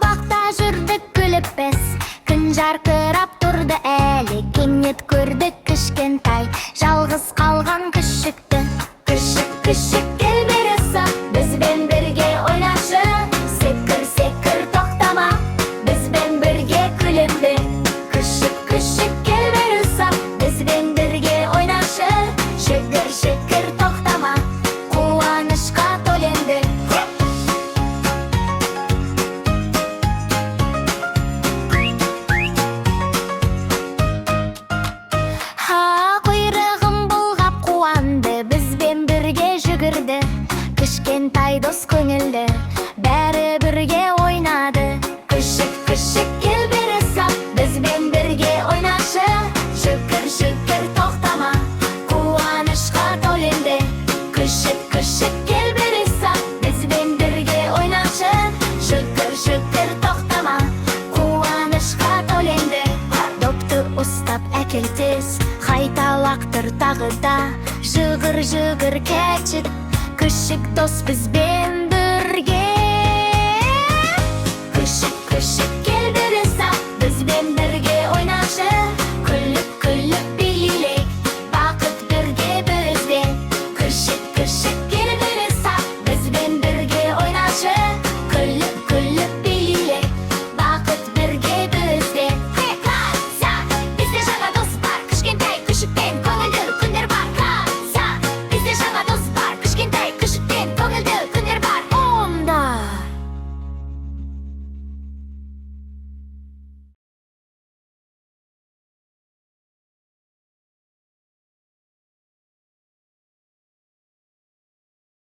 Бақта жүрдік күліп біз, күн жарқырап тұрды әлі. Кенет көрдік кішкентай жалғыз қалған күшікті. Күшік кел бері сап, бізбен бірге ойнашы. Секір тоқтама, бізбен бірге күлімді. Күшік кел бері сап, бізбен бірге ойнашы. Шүкір тоқтама, қуанышқа төленді. Құйрығын бұлғап қуанды, бізбен бірге жүгірді. Кішкентай дос көңілді, бәрі бірге ойнады. Күшік кел бері сап, бізбен бірге ойнашы. Шүкір тоқтама, қуанышқа төленді. Күшік кел бері сап, бізбен бірге ойнашы. Шүкір тоқтама, қуанышқа төленді. Допты ұстап әкел тез, қайталақтыр тағы да. Жығыр кәчіт, күшік дос бізбен бірге. Күшік